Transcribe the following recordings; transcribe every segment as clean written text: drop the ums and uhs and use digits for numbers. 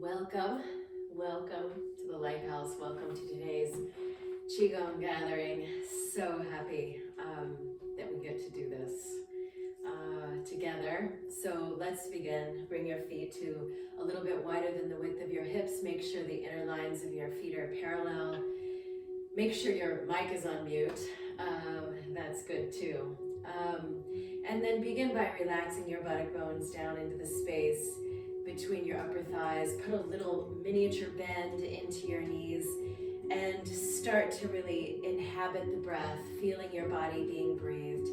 Welcome to the Lighthouse. Welcome to today's Qigong gathering. So happy that we get to do this together. So let's begin. Bring your feet to a little bit wider than the width of your hips. Make sure the inner lines of your feet are parallel. Make sure your mic is on mute. That's good too. And then begin by relaxing your buttock bones down into the space between your upper thighs. Put a little miniature bend into your knees and start to really inhabit the breath, feeling your body being breathed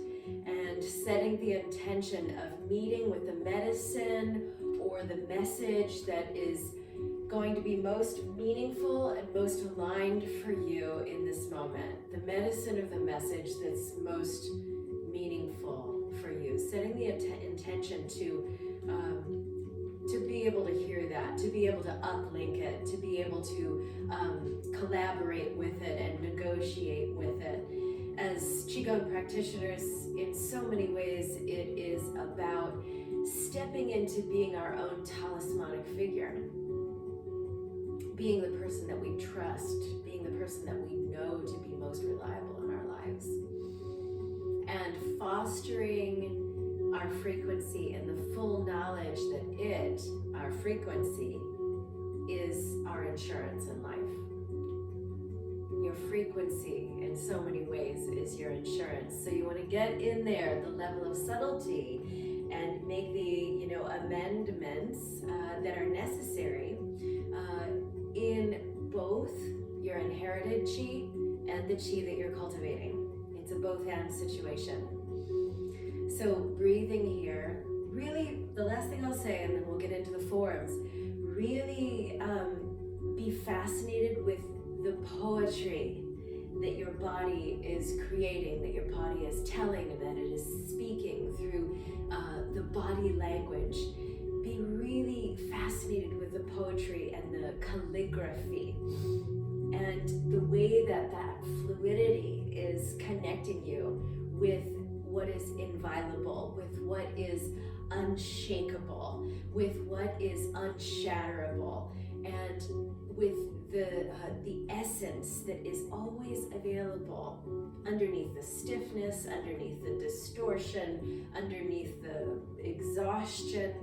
and setting the intention of meeting with the medicine or the message that is going to be most meaningful and most aligned for you in this moment. The medicine or the message that's most meaningful for you. Setting the intention to be able to hear that, to be able to uplink it, to be able to collaborate with it and negotiate with it. As Qigong practitioners, in so many ways, it is about stepping into being our own talismanic figure. Being the person that we trust, being the person that we know to be most reliable in our lives. And fostering our frequency and the full knowledge that our frequency, is our insurance in life. Your frequency, in so many ways, is your insurance. So you want to get in there, the level of subtlety, and make the amendments that are necessary in both your inherited chi and the chi that you're cultivating. It's a both and situation. So breathing here, really the last thing I'll say, and then we'll get into the forms, really be fascinated with the poetry that your body is creating, that your body is telling, that it is speaking through the body language. Be really fascinated with the poetry and the calligraphy and the way that fluidity is connecting you with what is inviolable, with what is unshakable, with what is unshatterable, and with the essence that is always available underneath the stiffness, underneath the distortion, underneath the exhaustion.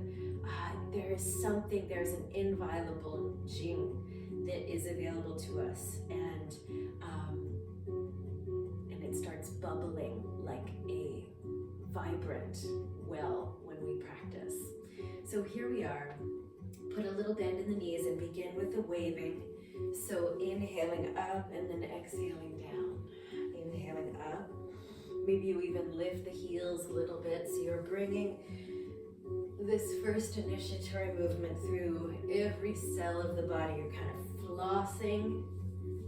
There's an inviolable Jing that is available to us, and it starts bubbling like a vibrant well when we practice. So here we are. Put a little bend in the knees and begin with the waving. So inhaling up and then exhaling down. Inhaling up. Maybe you even lift the heels a little bit, so you're bringing this first initiatory movement through every cell of the body. You're kind of flossing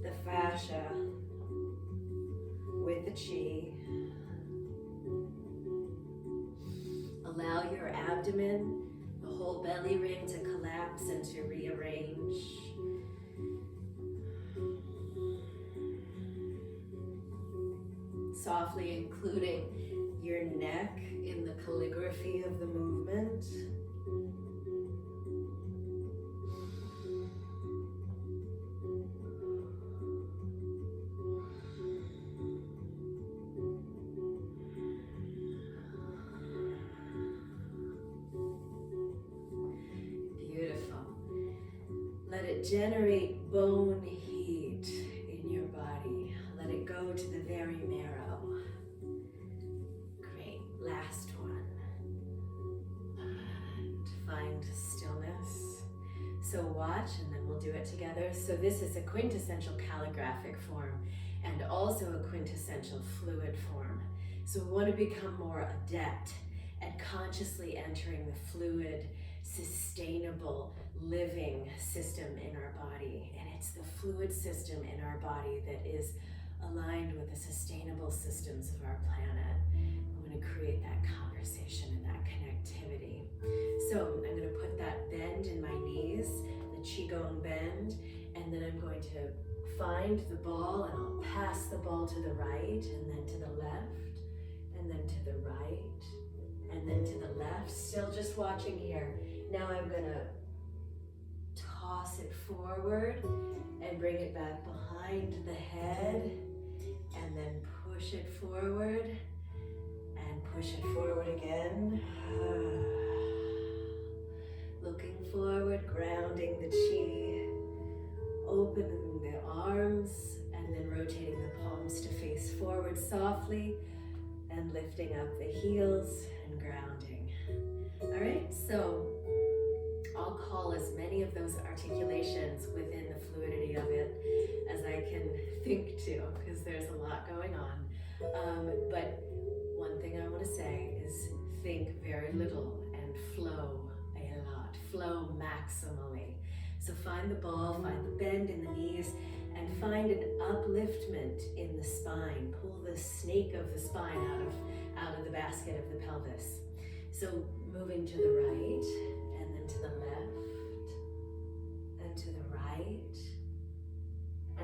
the fascia with the chi. Allow your abdomen, the whole belly ring, to collapse and to rearrange. Softly including your neck in the calligraphy of the movement. Generate bone heat in your body. Let it go to the very marrow. Great. Last one. And find stillness. So watch, and then we'll do it together. So this is a quintessential calligraphic form and also a quintessential fluid form. So we want to become more adept at consciously entering the fluid, sustainable living system in our body. And it's the fluid system in our body that is aligned with the sustainable systems of our planet. I'm going to create that conversation and that connectivity. So I'm going to put that bend in my knees, the Qigong bend, and then I'm going to find the ball, and I'll pass the ball to the right, and then to the left, and then to the right, and then to the left. Still just watching here. Now I'm going to toss it forward and bring it back behind the head, and then push it forward and push it forward again. Looking forward, grounding the chi, opening the arms, and then rotating the palms to face forward softly, and lifting up the heels and grounding. All right, so I'll call as many of those articulations within the fluidity of it as I can think to, because there's a lot going on. But one thing I want to say is think very little and flow a lot. Flow maximally. So find the ball, find the bend in the knees, and find an upliftment in the spine. Pull the snake of the spine out of the basket of the pelvis. So moving to the right, and then to the left, and to the right,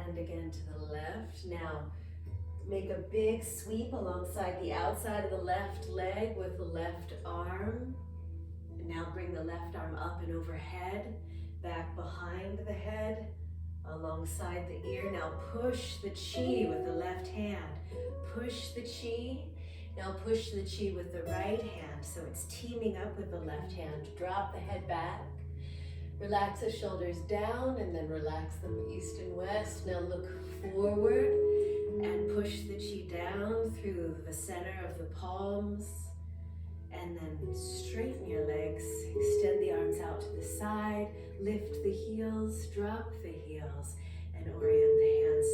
and again to the left. Now, make a big sweep alongside the outside of the left leg with the left arm. And now bring the left arm up and overhead, back behind the head, alongside the ear. Now push the chi with the left hand. Push the chi. Now push the chi with the right hand, so it's teaming up with the left hand. Drop the head back. Relax the shoulders down, and then relax them east and west. Now look forward and push the chi down through the center of the palms. And then straighten your legs, extend the arms out to the side, lift the heels, drop the heels, and orient the hands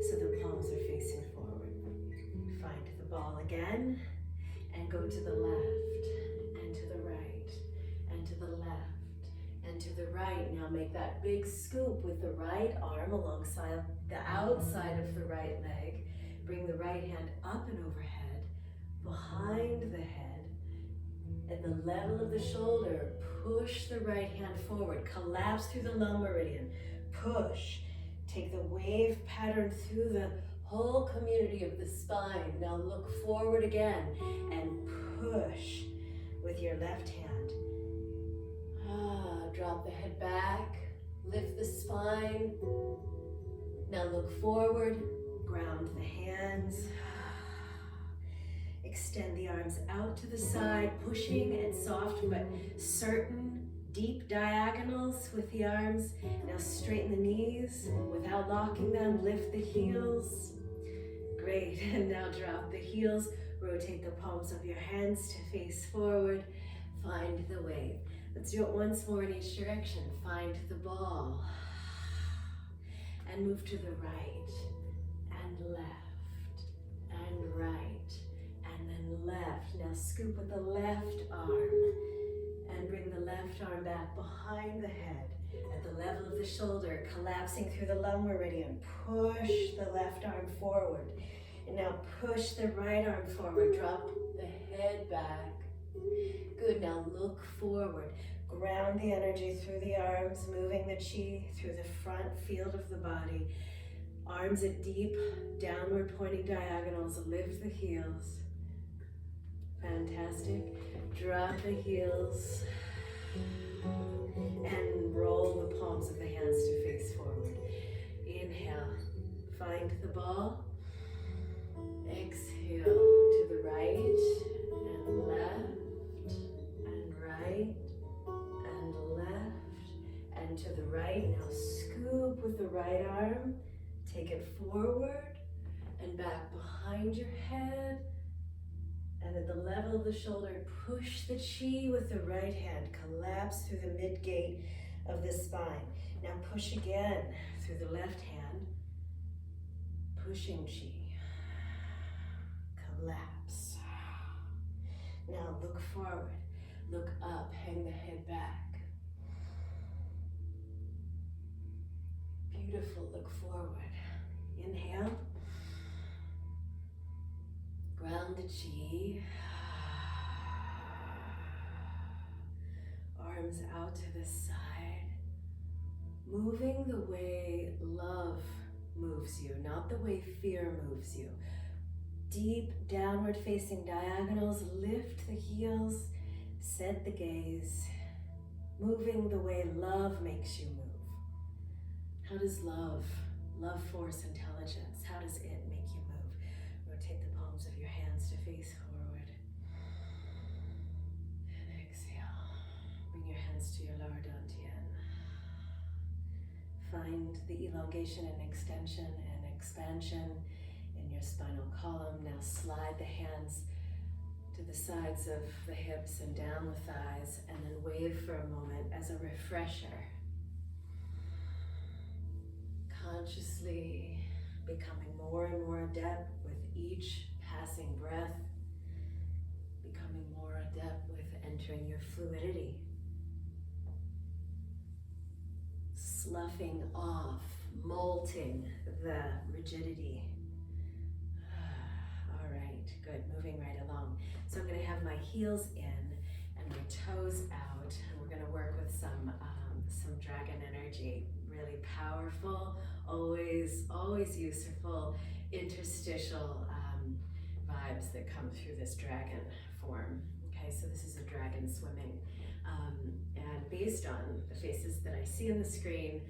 so the palms are facing forward. Find the ball again, and go to the left, and to the right, and to the left, and to the right. Now make that big scoop with the right arm alongside the outside of the right leg. Bring the right hand up and overhead, behind the head. At the level of the shoulder, push the right hand forward, collapse through the lung meridian, push. Take the wave pattern through the whole community of the spine. Now look forward again and push with your left hand. Drop the head back, lift the spine. Now look forward, ground the hands. Extend the arms out to the side, pushing and soft but certain deep diagonals with the arms. Now straighten the knees without locking them, lift the heels. Great, and now drop the heels, rotate the palms of your hands to face forward, find the wave. Let's do it once more in each direction. Find the ball, and move to the right, and left, and right. And then left. Now scoop with the left arm and bring the left arm back behind the head at the level of the shoulder, collapsing through the lung meridian. Push the left arm forward. And now push the right arm forward. Drop the head back. Good. Now look forward. Ground the energy through the arms, moving the chi through the front field of the body. Arms at deep, downward pointing diagonals. Lift the heels. Fantastic. Drop the heels and roll the palms of the hands to face forward. Inhale, find the ball. Exhale to the right and left and right and left and to the right. Now scoop with the right arm. Take it forward and back behind your head. And at the level of the shoulder, push the chi with the right hand. Collapse through the mid-gate of the spine. Now push again through the left hand. Pushing chi. Collapse. Now look forward. Look up. Hang the head back. Beautiful. Look forward. Inhale. Ground the chi. Arms out to the side. Moving the way love moves you, not the way fear moves you. Deep downward facing diagonals. Lift the heels. Set the gaze. Moving the way love makes you move. How does love, force, intelligence, how does it make you move? Rotate the palms of your hands to face forward. And exhale. Bring your hands to your lower dantian. Find the elongation and extension and expansion in your spinal column. Now slide the hands to the sides of the hips and down the thighs, and then wave for a moment as a refresher. Consciously becoming more and more adept with each passing breath, becoming more adept with entering your fluidity, sloughing off, molting the rigidity. All right, good, moving right along. So I'm gonna have my heels in and my toes out, and we're gonna work with some dragon energy. Really powerful, always useful interstitial vibes that come through this dragon form. Okay, so this is a dragon swimming. And based on the faces that I see on the screen,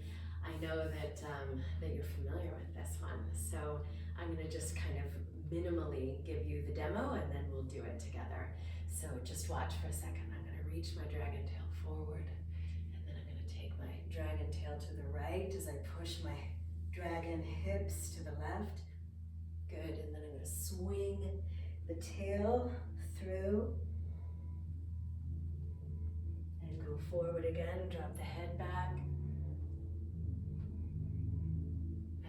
I know that you're familiar with this one. So I'm gonna just kind of minimally give you the demo and then we'll do it together. So just watch for a second. I'm gonna reach my dragon tail forward, and then I'm gonna take my dragon tail to the right as I push my dragon hips to the left. Good, and then I'm gonna swing the tail through and go forward again, drop the head back.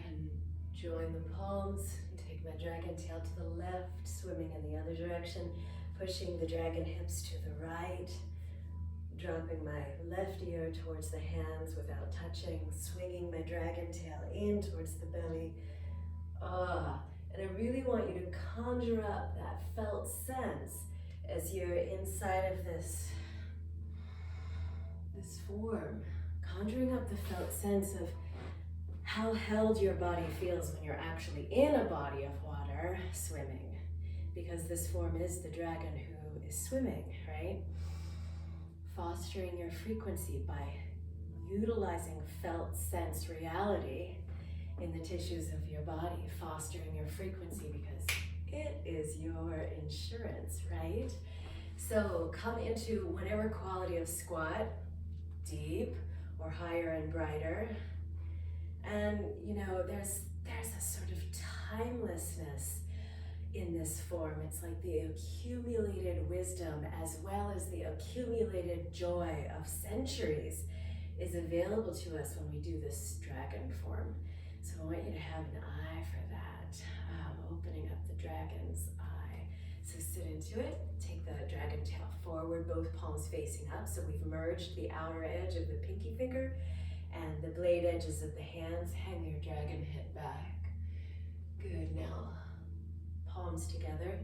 And join the palms. Take my dragon tail to the left, swimming in the other direction, pushing the dragon hips to the right, dropping my left ear towards the hands without touching, swinging my dragon tail in towards the belly. And I really want you to conjure up that felt sense as you're inside of this form, conjuring up the felt sense of how held your body feels when you're actually in a body of water swimming, because this form is the dragon who is swimming, right? Fostering your frequency by utilizing felt sense reality in the tissues of your body, fostering your frequency because it is your insurance, right? So come into whatever quality of squat, deep or higher and brighter. And you know, there's a sort of timelessness in this form. It's like the accumulated wisdom as well as the accumulated joy of centuries is available to us when we do this dragon form. So I want you to have an eye for that, opening up the dragon's eye. So sit into it, take the dragon tail forward, both palms facing up. So we've merged the outer edge of the pinky finger and the blade edges of the hands. Hang your dragon head back. Good, now palms together,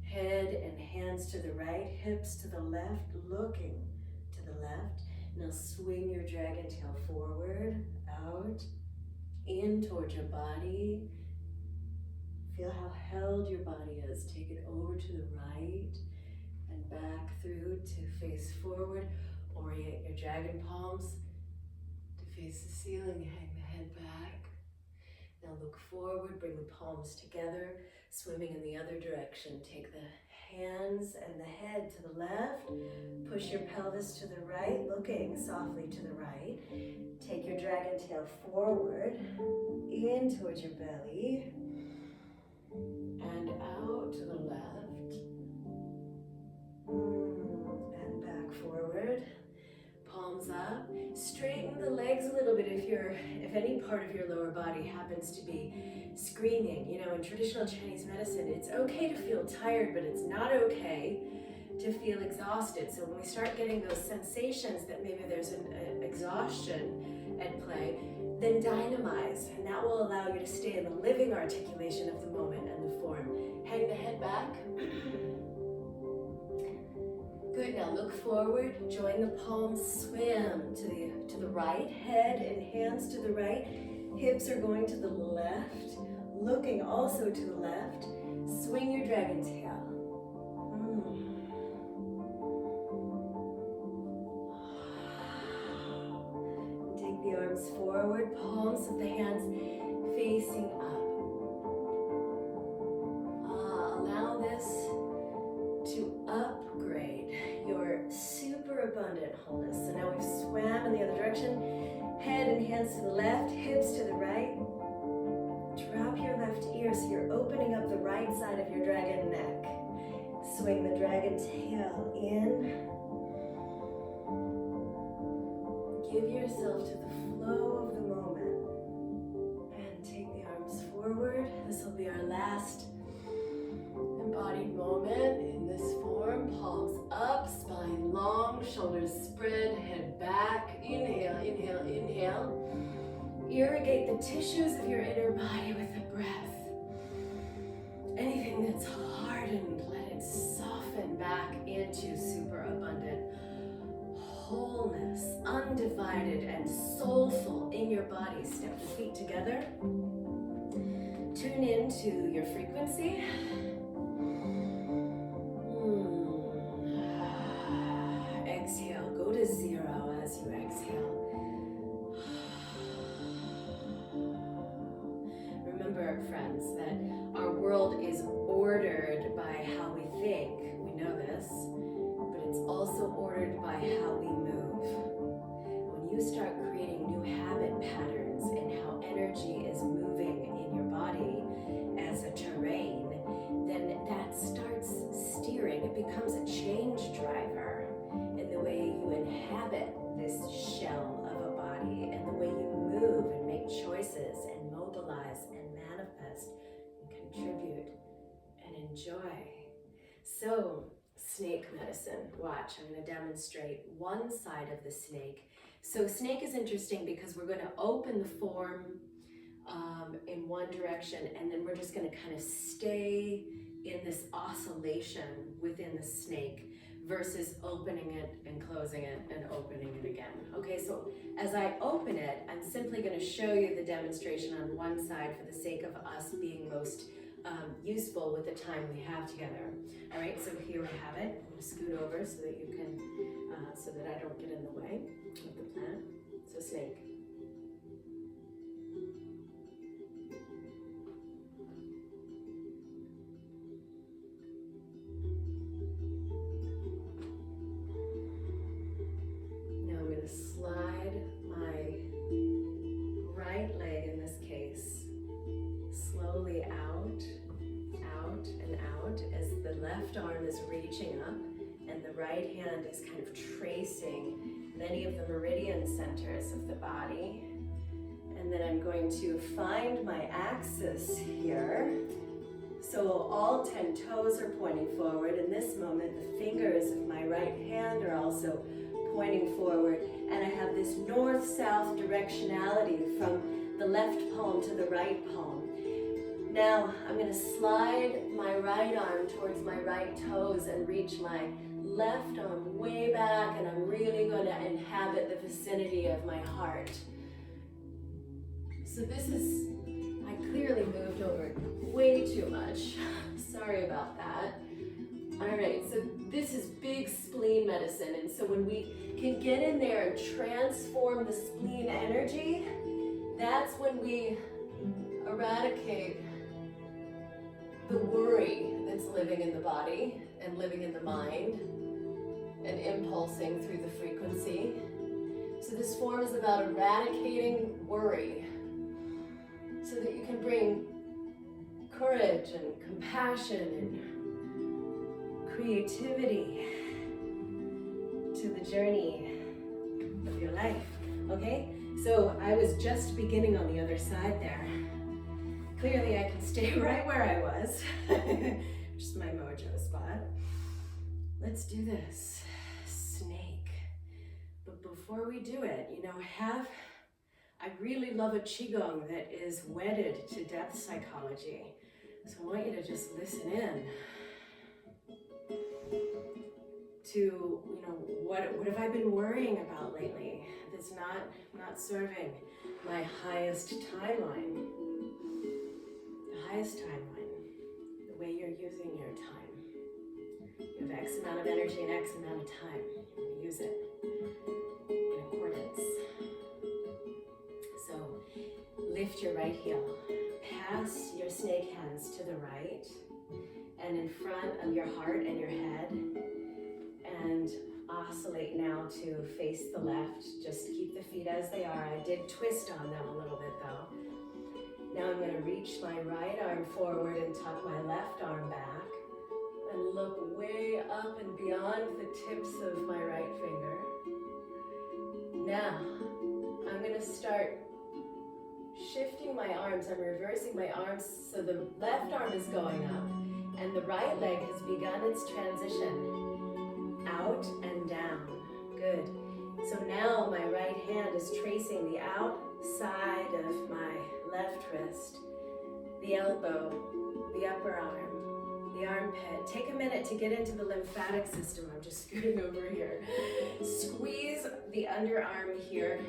head and hands to the right, hips to the left, looking to the left. Now swing your dragon tail forward, out, in towards your body. Feel how held your body is. Take it over to the right and back through to face forward. Orient your dragon palms to face the ceiling, hang the head back. Now look forward, bring the palms together, swimming in the other direction. Take the hands and the head to the left, push your pelvis to the right, looking softly to the right. Take your dragon tail forward, in towards your belly, and out to the left, and back forward. Palms up. Straighten the legs a little bit if any part of your lower body happens to be screaming. You know, in traditional Chinese medicine, it's okay to feel tired, but it's not okay to feel exhausted. So when we start getting those sensations that maybe there's an exhaustion at play, then dynamize, and that will allow you to stay in the living articulation of the moment and the form. Hang the head back. Good, now look forward, join the palms, swim to the right, head and hands to the right, hips are going to the left, looking also to the left, swing your dragon tail. Take the arms arms forward, palms of the hands facing up. Allow this to upgrade your super abundant wholeness. So now we've swam in the other direction. Head and hands to the left, hips to the right. Drop your left ear so you're opening up the right side of your dragon neck. Swing the dragon tail in. Give yourself to the flow of the moment. And take the arms forward. This will be our last embodied moment in this form. Palms up, spine long, shoulders spread, head back. Inhale, inhale, inhale. Irrigate the tissues of your inner body with the breath. Anything that's hardened, let it soften back into super abundant wholeness, undivided and soulful in your body. Step the feet together. Tune into your frequency. Exhale, go to 0 as you exhale. Remember, friends, that our world is ordered by how we think. We know this, but it's also ordered by how we move. When you start creating new habit patterns in how energy is moving in your body as a terrain, then that starts steering. It becomes a change driver in the way you inhabit this shell of a body and the way you move and make choices and mobilize and manifest and contribute and enjoy. So, snake medicine. Watch, I'm going to demonstrate one side of the snake. So snake is interesting because we're going to open the form in one direction, and then we're just going to kind of stay in this oscillation within the snake versus opening it and closing it and opening it again. Okay, so as I open it, I'm simply going to show you the demonstration on one side for the sake of us being most useful with the time we have together. All right, so here we have it. I'm going to scoot over so that you can, so that I don't get in the way of the plant. So snake. Now I'm going to slide my right leg in this case slowly out, out, and out as the left arm is reaching up and the right hand is kind of tracing many of the meridian centers of the body. And then I'm going to find my axis here. So all 10 toes are pointing forward. In this moment, the fingers of my right hand are also pointing forward. And I have this north-south directionality from the left palm to the right palm. Now, I'm going to slide my right arm towards my right toes and reach my left arm way back, and I'm really going to inhabit the vicinity of my heart. So this is, I clearly moved over way too much. Sorry about that. All right, so this is big spleen medicine, and so when we can get in there and transform the spleen energy, that's when we eradicate the worry that's living in the body and living in the mind and impulsing through the frequency. So this form is about eradicating worry so that you can bring courage and compassion and creativity to the journey of your life, okay? So I was just beginning on the other side there. Clearly I can stay right where I was, just my mojo spot. Let's do this, snake. But before we do it, you know, I really love a Qigong that is wedded to depth psychology. So I want you to just listen in to, you know, what have I been worrying about lately that's not serving my highest timeline? The highest timeline, the way you're using your time. You have X amount of energy and X amount of time. You're going to use it in accordance. lift your right heel. Pass your snake hands to the right and in front of your heart and your head. And oscillate now to face the left. Just keep the feet as they are. I did twist on them a little bit though. Now I'm going to reach my right arm forward and tuck my left arm back. And look way up and beyond the tips of my right finger. Now, I'm going to start shifting my arms. I'm reversing my arms so the left arm is going up and the right leg has begun its transition out and down. Good. So now my right hand is tracing the outside of my left wrist, the elbow, the upper arm, the armpit. Take a minute to get into the lymphatic system. I'm just scooting over here. Squeeze the underarm here.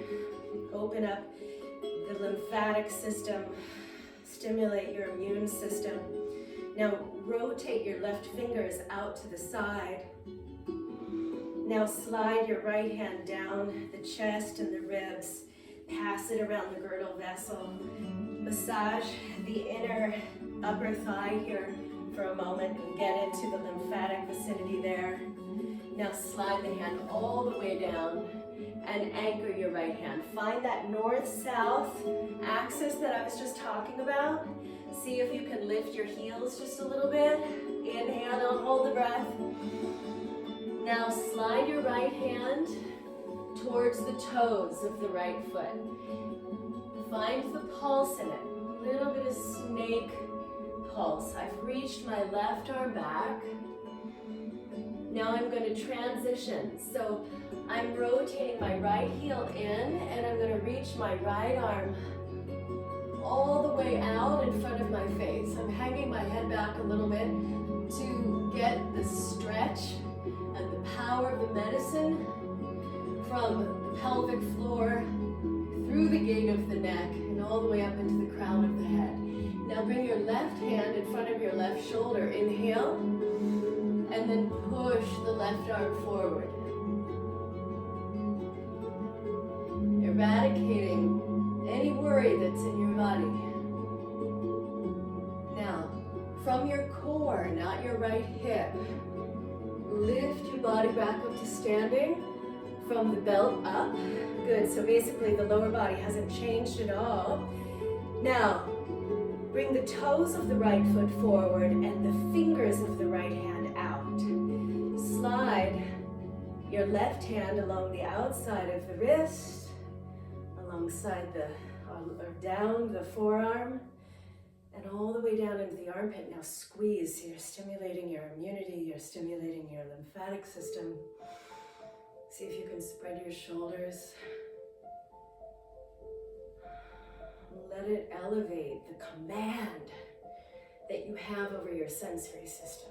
Open up the lymphatic system. Stimulate your immune system. Now rotate your left fingers out to the side. Now slide your right hand down the chest and the ribs. Pass it around the girdle vessel. Massage the inner upper thigh here for a moment and get into the lymphatic vicinity there. Now slide the hand all the way down and anchor your right hand. Find that north-south axis that I was just talking about. See if you can lift your heels just a little bit. Inhale, don't hold the breath. Now slide your right hand towards the toes of the right foot. Find the pulse in it, a little bit of snake pulse. I've reached my left arm back. Now I'm going to transition. So I'm rotating my right heel in and I'm going to reach my right arm all the way out in front of my face. I'm hanging my head back a little bit to get the stretch and the power of the medicine from the pelvic floor through the gate of the neck and all the way up into the crown of the head. Now bring your left hand in front of your left shoulder. Inhale, and then push the left arm forward. Eradicating any worry that's in your body. Now, from your core, not your right hip, lift your body back up to standing. From the belt up. Good, so basically the lower body hasn't changed at all. Now, bring the toes of the right foot forward and the fingers of the right hand out. Slide your left hand along the outside of the wrist, alongside or down the forearm, and all the way down into the armpit. Now squeeze, so you're stimulating your immunity, you're stimulating your lymphatic system. See if you can spread your shoulders. Let it elevate the command that you have over your sensory system.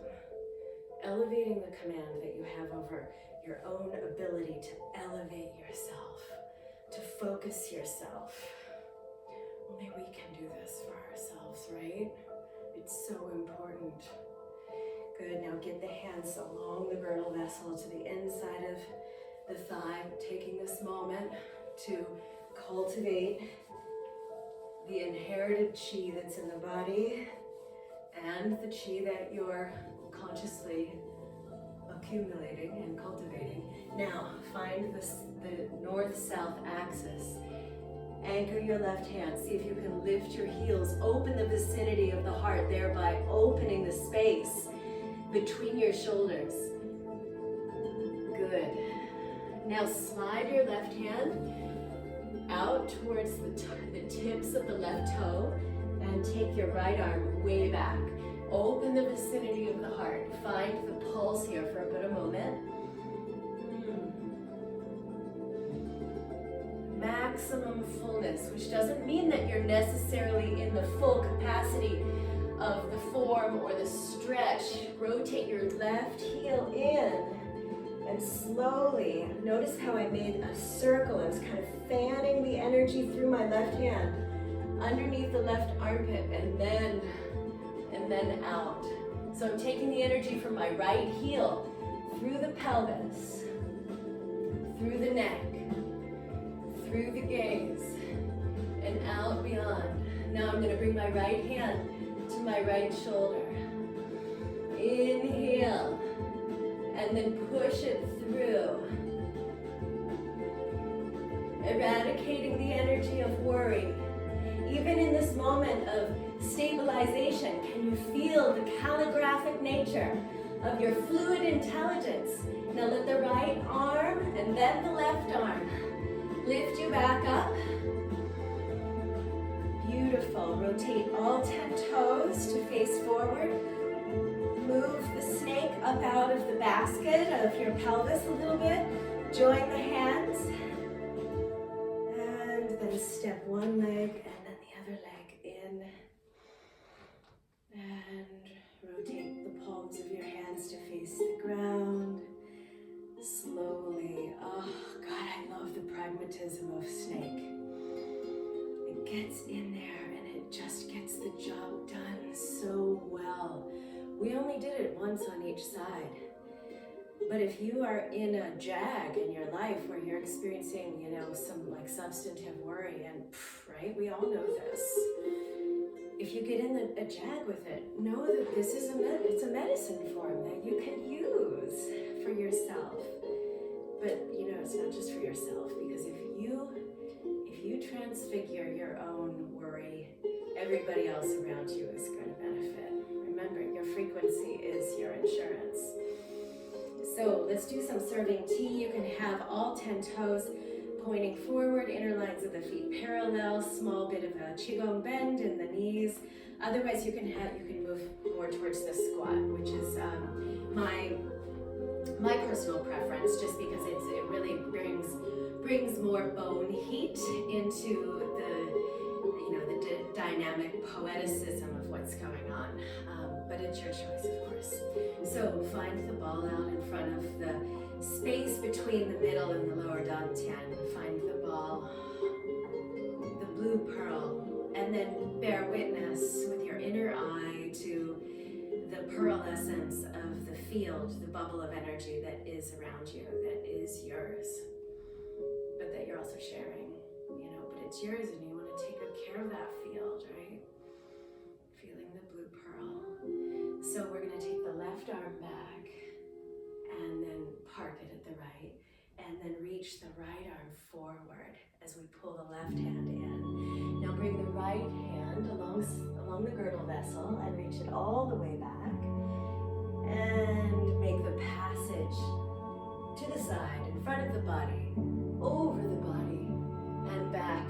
Elevating the command that you have over your own ability to elevate yourself, to focus yourself. Only we can do this for ourselves, right? It's so important. Good, now get the hands along the girdle vessel to the inside of the thigh, taking this moment to cultivate the inherited chi that's in the body and the chi that you're consciously accumulating and cultivating. Now, find the north-south axis. Anchor your left hand. See if you can lift your heels. Open the vicinity of the heart, thereby opening the space between your shoulders. Good. Now slide your left hand out towards the tips of the left toe and take your right arm way back. Open the vicinity of the heart. Find the pulse here for a bit of moment. Maximum fullness, which doesn't mean that you're necessarily in the full capacity of the form or the stretch. Rotate your left heel in. And slowly, notice how I made a circle. I was kind of fanning the energy through my left hand, underneath the left armpit, and then out. So I'm taking the energy from my right heel, through the pelvis, through the neck, through the gaze, and out Carry on. Now I'm going to bring my right hand to my right shoulder. Inhale, and then push it through. Eradicating the energy of worry. Even in this moment of stabilization, can you feel the calligraphic nature of your fluid intelligence? Now let the right arm and then the left arm lift you back up. Beautiful. Rotate all 10 toes to face forward. Move the snake up out of the basket of your pelvis a little bit. Join the hands. And then step one leg and then the other leg in. And rotate the palms of your hands to face the ground. Slowly. Oh, God, I love the pragmatism of snake. It gets in there and it just gets the job done so well. We only did it once on each side. But if you are in a jag in your life where you're experiencing, you know, some like substantive worry and, right, we all know this. If you get in a jag with it, know that this is it's a medicine form that you can use for yourself. But, you know, it's not just for yourself, because if you transfigure your own worry, everybody else around you is going to benefit. Remember, your frequency is your insurance. So let's do some serving tea. You can have all 10 toes pointing forward, inner lines of the feet parallel, small bit of a Qigong bend in the knees. Otherwise, you can move more towards the squat, which is my personal preference, just because it really brings more bone heat into the dynamic poeticism of what's going on. But it's your choice, of course. So find the ball out in front of the space between the middle and the lower dantian. Find the ball, the blue pearl, and then bear witness with your inner eye to the pearlescence of the field, the bubble of energy that is around you, that is yours, but that you're also sharing, you know, but it's yours and you want to take good care of that field, right? Feeling the blue pearl. So we're going to take the left arm back and then park it at the right, and then reach the right arm forward as we pull the left hand in. Now bring the right hand along the girdle vessel and reach it all the way back, and make the passage to the side, in front of the body, over the body, and back,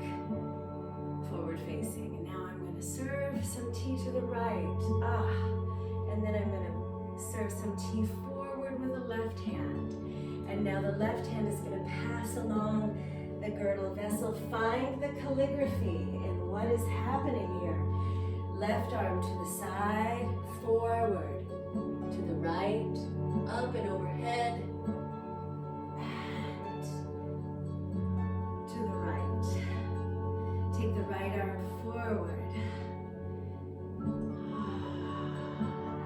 forward facing. And now I'm going to serve some tea to the right, and then I'm going to serve some tea forward with the left hand. And now the left hand is going to pass along the girdle vessel. Find the calligraphy in what is happening here. Left arm to the side, forward, to the right, up and overhead, and to the right. Take the right arm forward,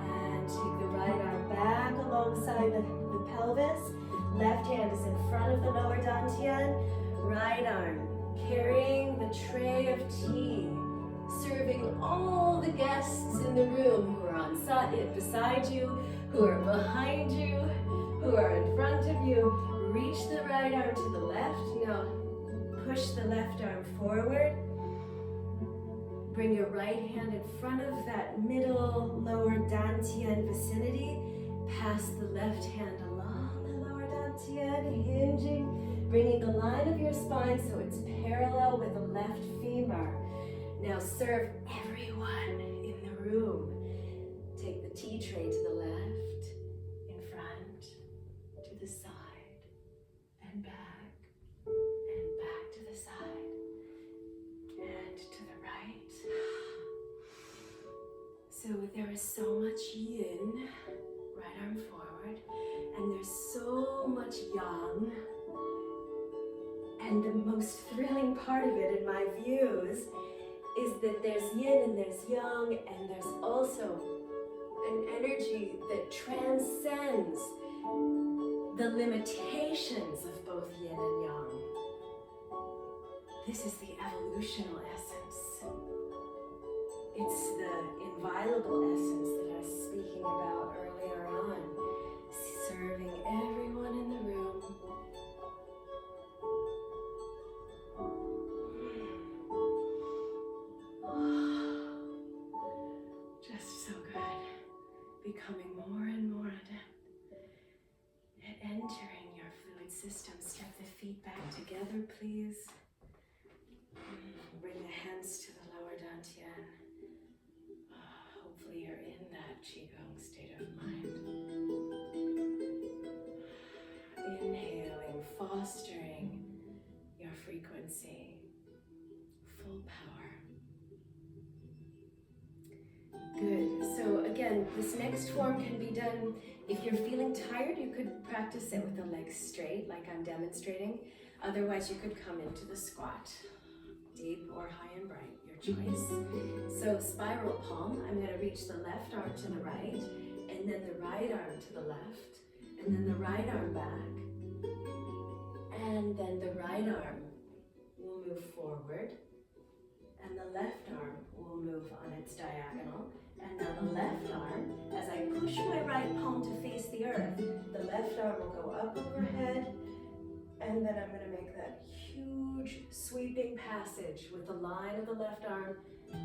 and take the right arm back alongside the pelvis. Left hand is in front of the lower dantian. Right arm carrying the tray of tea, serving all the guests in the room who are beside you, who are behind you, who are in front of you. Reach the right arm to the left. Now push the left arm forward. Bring your right hand in front of that middle lower dantian vicinity. Pass the left hand along the lower dantian, hinging, bringing the line of your spine so it's parallel with the left femur. Now serve everyone in the room. Take the tea tray to the left, in front, to the side, and back to the side, and to the right. So there is so much yin, right arm forward, and there's so much yang. And the most thrilling part of it, in my views, is that there's yin and there's yang, and there's also an energy that transcends the limitations of both yin and yang. This is the evolutional essence. It's the inviolable essence that I was speaking about earlier on, serving everyone in the room. Just so good. Becoming more and more adept at entering your fluid system. Step the feet back together, please. Bring the hands to the lower dantian. Hopefully you're in that Qigong state of mind. Inhaling, fostering your frequency. Full power. Good. So again, this next form can be done, if you're feeling tired, you could practice it with the legs straight, like I'm demonstrating. Otherwise, you could come into the squat. Deep or high and bright, your choice. So spiral palm, I'm going to reach the left arm to the right, and then the right arm to the left, and then the right arm back, and then the right arm will move forward, and the left arm will move on its diagonal, and now the left arm, as I push my right palm to face the earth, the left arm will go up overhead, and then I'm going to make that huge sweeping passage with the line of the left arm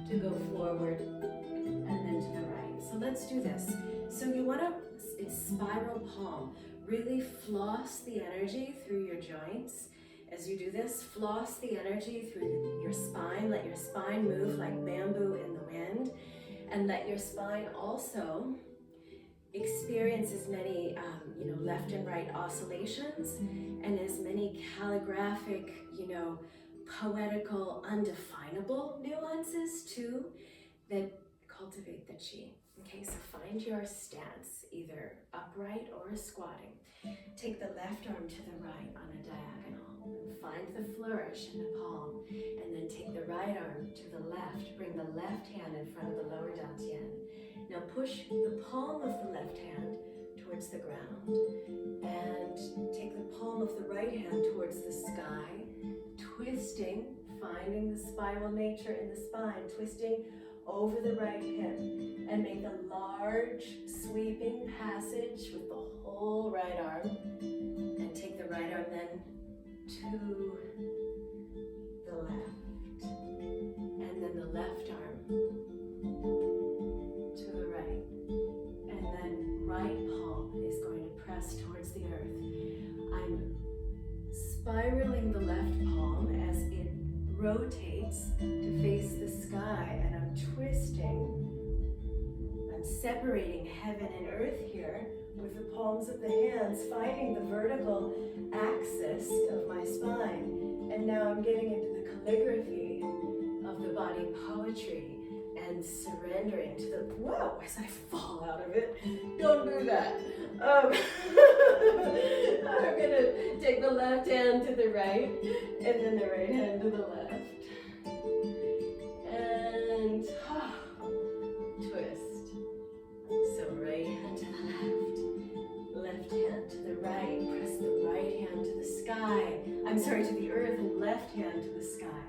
to go forward and then to the right. So let's do this. So you want to, it's spiral palm. Really floss the energy through your joints. As you do this, floss the energy through your spine. Let your spine move like bamboo in the wind. And let your spine also experience as many left and right oscillations and as many calligraphic, poetical, undefinable nuances too that cultivate the chi. Okay, so find your stance, either upright or squatting. Take the left arm to the right on a diagonal and find the flourish in the palm, and then take the right arm to the left. Bring the left hand in front of the lower dantian. Now push the palm of the left hand towards the ground and take the palm of the right hand towards the sky, twisting, finding the spiral nature in the spine, twisting over the right hip, and make a large sweeping passage with the whole right arm, and take the right arm then to the left, and then the left arm to the right, and then right palm is going to press towards the earth. I'm spiraling the left palm as it rotates to face the sky, and I'm twisting. I'm separating heaven and earth here with the palms of the hands, finding the vertical axis of my spine. And now I'm getting into the calligraphy of the body poetry and surrendering to the, whoa, as I fall out of it. Don't do that. I'm gonna take the left hand to the right, and then the right hand to the left. And twist. So right hand to the left hand to the right. Press the right hand to the sky. I'm sorry, to the earth, and left hand to the sky.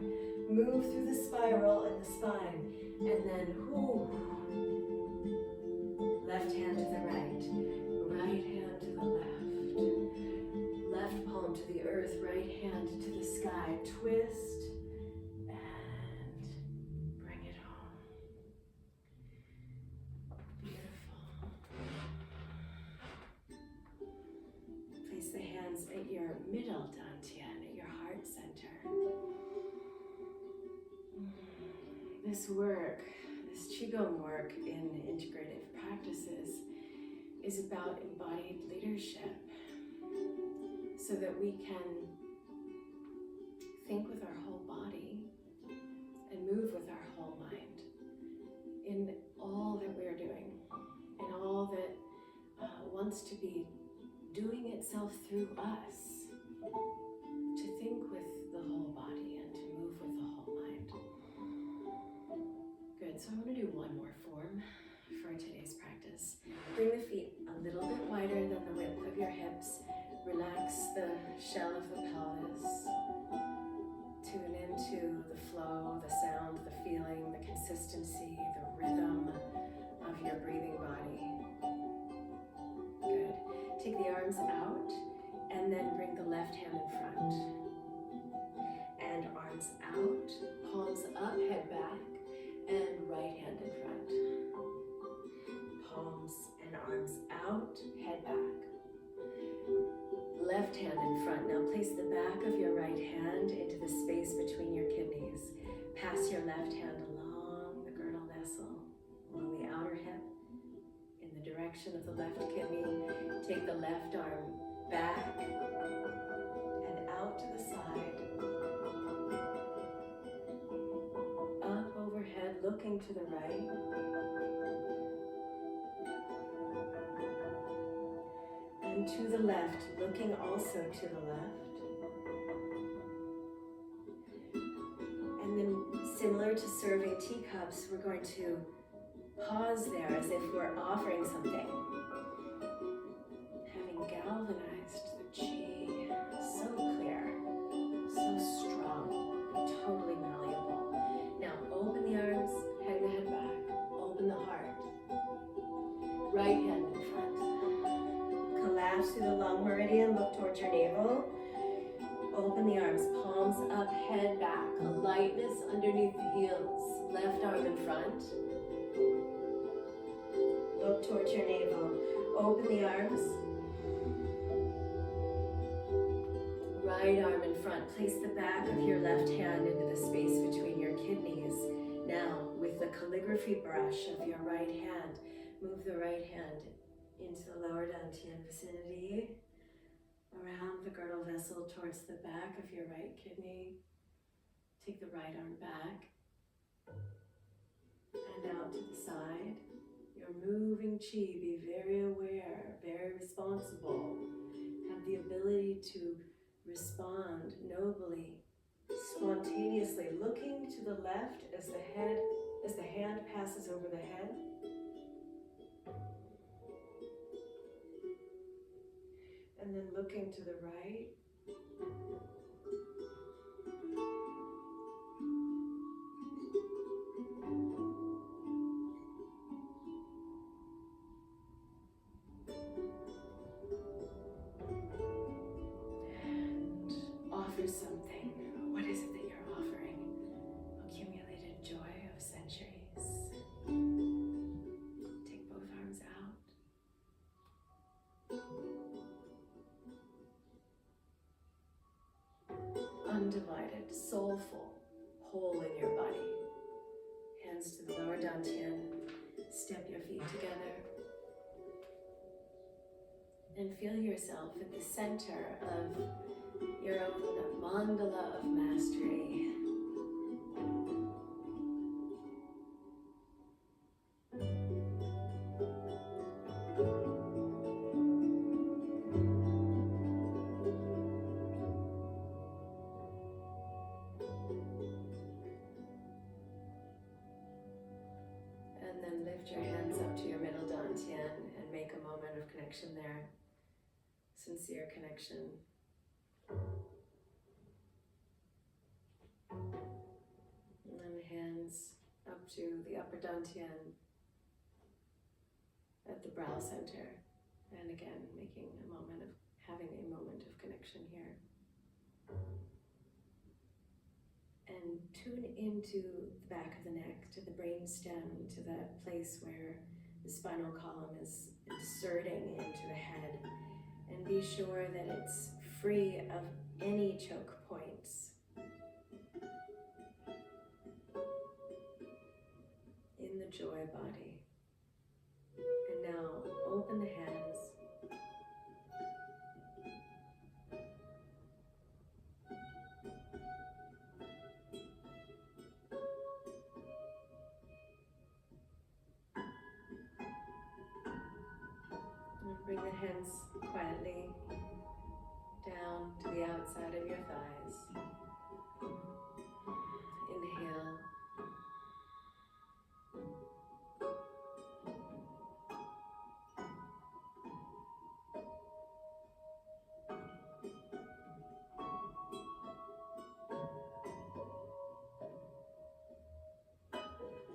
Move through the spiral and the spine. And then, left hand to the right, right hand to the left, left palm to the earth, right hand to the sky, twist, and bring it home. Beautiful. Place the hands at your middle dantian, at your heart center. This work, this Qigong work in integrative practices is about embodied leadership, so that we can think with our whole body and move with our whole mind in all that we're doing, in all that wants to be doing itself through us, to think with the whole body and to move with the whole mind. Good, so I want to do one more form for today's practice. Bring the feet a little bit wider than the width of your hips. Relax the shell of the pelvis. Tune into the flow, the sound, the feeling, the consistency, the of your breathing body. Good. Take the arms out and then bring the left hand in front. And arms out, palms up, head back, and right hand in front. Palms and arms out, head back. Left hand in front. Now place the back of your right hand into the space between your kidneys. Pass your left hand along the girdle vessel, along the outer hip, in the direction of the left kidney. Take the left arm back and out to the side. Up overhead, looking to the right. And to the left, looking also to the left. And then, similar to serving teacups, we're going to pause there as if we're offering something. Having galvanized the chi, so clear, so strong, and totally malleable. Now open the arms, hang the head back, open the heart. Right hand in front. Collapse through the lung meridian, look towards your navel. Open the arms, palms up, head back. A lightness underneath the heels. Left arm in front. Look towards your navel. Open the arms. Right arm in front. Place the back of your left hand into the space between your kidneys. Now, with the calligraphy brush of your right hand, move the right hand into the lower dantian vicinity, around the girdle vessel towards the back of your right kidney. Take the right arm back and out to the side. You're moving chi, be very aware, very responsible. Have the ability to respond nobly, spontaneously, looking to the left as the hand passes over the head. And then looking to the right. And offer something. What is it that you're offering? Accumulated joy of centuries. Take both arms out. Undivided, soulful, whole in your body. Hands to the lower dantian. Step your feet together. And feel yourself at the center of your own mandala of mastery. And then lift your hands up to your middle dantian and make a moment of connection there. Sincere connection. And then hands up to the upper dantian at the brow center. And again, having a moment of connection here. And tune into the back of the neck, to the brain stem, to that place where the spinal column is inserting into the head. And be sure that it's free of any choke points. In the joy body. And now open the hands. Bring the hands quietly down to the outside of your thighs. Inhale.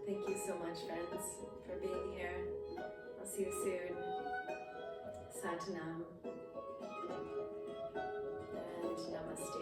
Thank you so much, friends, for being here. See you soon. Satanam. And namaste.